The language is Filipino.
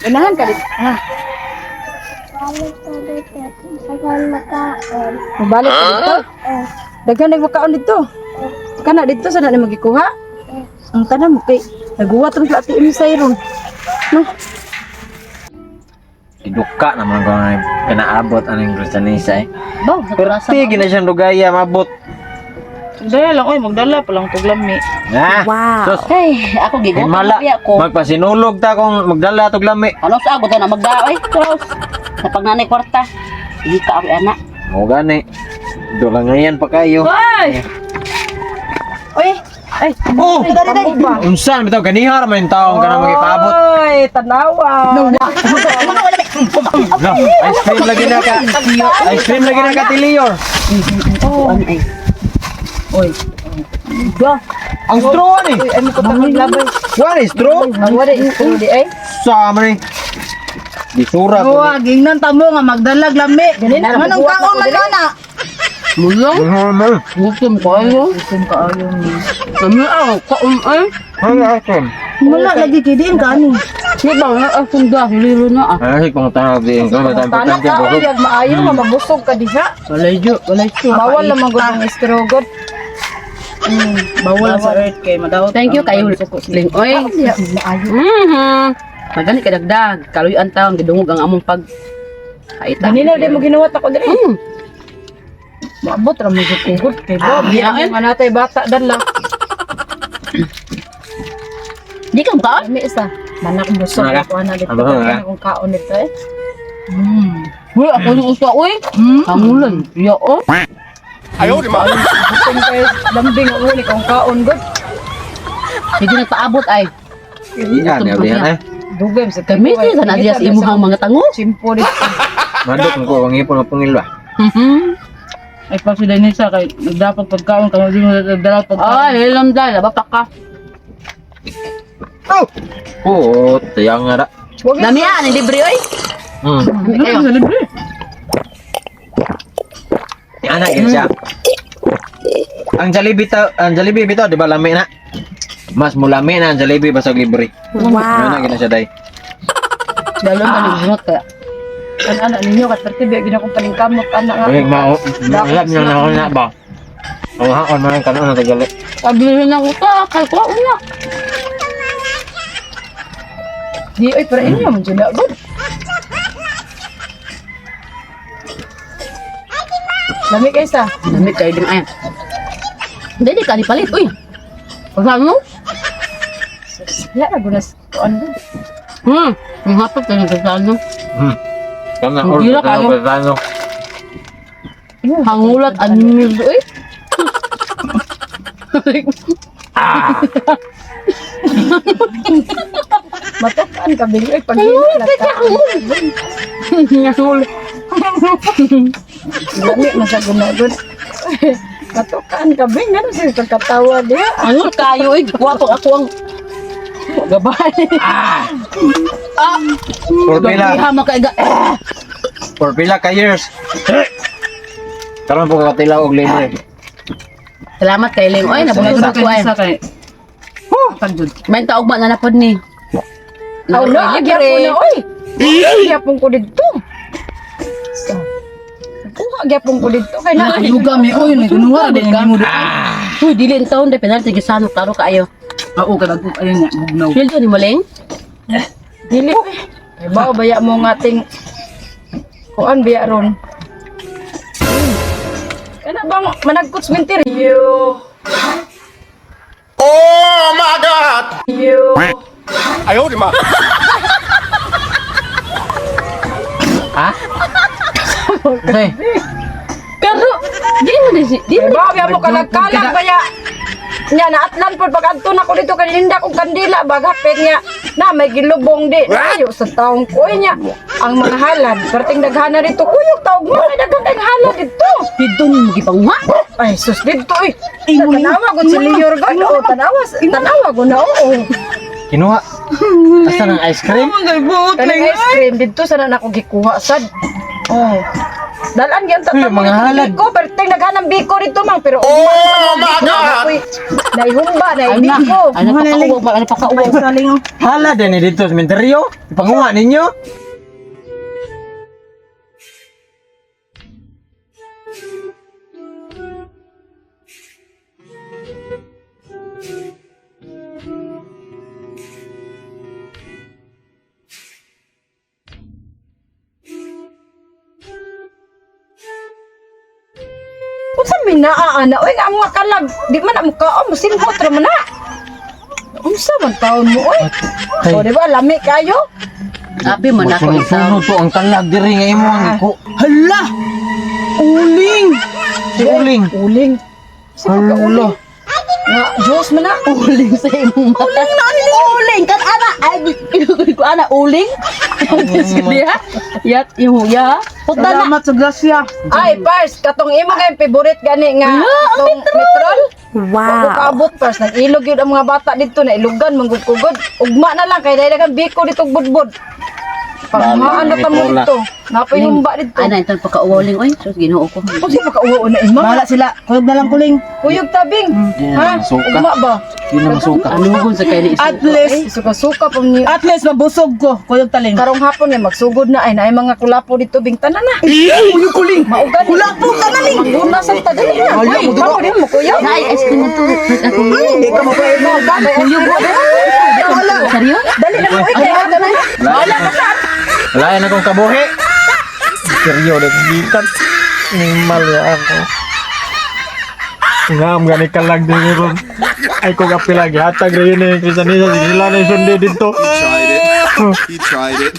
Ganahan ka dito. Mabalik ka dito. Daghan nagmakaon dito. Kana dito sana ni magikuha. Ang tanan mo kay naguwat ang ati imi sayron. No. Iduka naman ko na kinaabot aning Kristianisa eh. Baw, Pero tigil na siyang lugaya mabot. dala lang oy, magdala pa lang tog lami. Ah, Wow. sus. Ay, ako gigot Himala, na ko. magpasinulog ta kung magdala tog lami. Ano sa ako na magdaoy? Sos. Sa pagnanay kwarta. Hindi ka abi anak. O gani. Dola ngayon pa kayo. Ay! Oy, ay, Oh! dari ba? Unsan bitaw kanihar man yung taong kana magipaabot. Oy, tanawa. No, ice cream lagi na ka. Ice cream lagi na ka tiliyor. Ano ay? Oy. Ba, Ang straw ni. oy, ano ko tangod labay. What is straw? Ang wala ito di ay. Sama ni. Disura ko. Oh, gingnan tamo nga magdalag lami. Ganin anong kaon man na? Mulong? Normal. Gutom ko ayo. Kung kaayo ni. Kami ako, kaon ay. Ang akin. Wala lagi kidiin ka ani. Di ba nga akong dahiliro na ah. Ay, kung tanong din ko Tanak importante ka ko. oy, yag maayo nga mabusog ka diha. Walay jo. Bawal lang magud ang estrogot. Bawal sa earth kay madawat. Thank you kayo. Ling oy. Magani ka dagdag. Kaluyan taon gidungog ang among pag kaita. Ganina di mo ginuwat ako diri. Maabot ra mo gud kay Bob. Yan. Ang anatay bata dala. Di ka kaon? Kami isa. Manak busog Manak. ako na dito. Ano ba, ha? Kung kaon dito eh. Uy, ako yung usa uy. Hangulan. Ya oh. Busog kay lambing ang uli kung kaon gud. Hindi nagpaabot ay. Iyan, yan eh. Dugay sa Kami din sa nadya sa imuhang mga tango. Simpo dito. Mandok ko ang ipon pangil ba. Ay pag sila nisa kay nagdapat pagkaon kamo di mo dala Ay, ilam dahil. Bapak ka. Oh, tayang nga da. Dami yan, ang libre oy. Kayo. Sa libre. Anak yun siya. Ang Jollibee bitaw, di ba lami na? Mas mulami na ang Jollibee basag libre. Wow. Ano na siya day? Dalo na ng bunot kaya. Anak ninyo kat pertibi gina kong paningkamot anak nga. Ay, alam niyo na ako na ba? Ang hakon man kanon na tagali. Pabili na ko ka, kay ko una. Di ay para inyo man jud gud. Lami kay sa. Dami kayo din ay. Hindi ka ni palit uy. Pagano? Ya na gunas kuan gud. Ang hapot ka ng kasano. Kana Hindi na kayo. ano? Hangulat anil uy. Matukan ka bing ay pag hinala ka. Ngasul. Lami na sa gunagod. Matukan ka bing ano sa pagkatawa diha. Ano kayo uy, wapo ako ang gabay. For pila, Hama ka iga. for pila ka years. Karon po katilaw og libre. Salamat kay Ling. Oy, nabusog ako ay. kay. Pagdud. May taugma na napod ni. Aw no, gyapon na oy. Gyapon ko didto. Kuha gyapon ko didto kay na. Ayuga mi oy, ni kunuha din mo. Uy, dili ang taon de penalty gisano karo kaayo. Oo ka dagko ayun nya bugnaw. Sweldo ni Maling? Dili. Kay bao baya mo nga ting kuan biya ron. Kana bang managkots minteryo. Oh my God! You. Ayaw di ma. Hey. Pero di mo di Kay bao biya mo kalagkalag baya. Nya naatlan pod pag adto na ko dito kay linda kong kandila bagapit nya na may gilubong di ayo sa taong kuy nya ang mga halad perting daghana dito kuyog taog mo may daghang kay halad dito. Pidon mo gipangwa. Ay, sus dito eh. Tanawa ko si Lior God. Oo, tanawa ko na oo. Kinuha. Asa ng ice cream? Kanang ice cream, dito sana na ako gikuha sad. Oh. Dalan yan Uy, mga halad. Ko, berte. perting naghanang biko dito mang pero Oh my God! naihumba na Ay na. biko. Ay napakauwag ba? Napakauwag sa lingo. Hala din ni dito sa sementeryo. Ipanguha ninyo. Unsa minaana oy nga mga kalag di man na mukaon musimpot ra man na. Unsa man taon mo oy? Ay. O di ba lami kayo? Abi man ako isa. Sunod to ang talag diri nga imo ang ko. Hala! Uling! Si Uling. Uling. Hala. Nga Diyos man na. Uling sa imong mata. Uling na ni uling kan ana ay ko ana uling. Dia. Yat yung ya. Puta na. Salamat sa grasya. Ay, Pars, katong imo kay favorite gani nga katong metrol. Wow. Kaabot Pars, nag-ilog yun ang mga bata dito na ilugan, manggugkugod. Ugma na lang kay dahil kan biko dito budbud. Pagmaan na tamo Wala. dito. Napayumba dito. Ana ito pagka-uling oy. Sus Ginoo ko. Kung siya makauwa na ima. Bahala sila. Kuyog na lang kuling. Kuyog tabing. Yan, Ha? masuka. Ugma ba? Di na masuka. Anugon sa kay ni At isu. least, Suka-suka pa ni. at least mabusog ko. Kuyog taling. Karong hapon nga magsugod na ay naay mga kulapo dito bingtanan na. Kuyog kuling. Maugan. Kulapo ka na ning. Mangguna sa tagal na. Ayaw mo, Kamu din mo kuya. Nay, ice cream to. Ako. Hindi ka mapaiba. Kuyog ba? Seryo? Dali na mo ikay. Wala Wala yan akong kabuhi. Seryo na gikan. Nimal ya ako. Ngam gani kalag din ron. Ay ko kapil lagi hatag rin ni Kristanisa sila na sundi dito. He tried it. He tried it.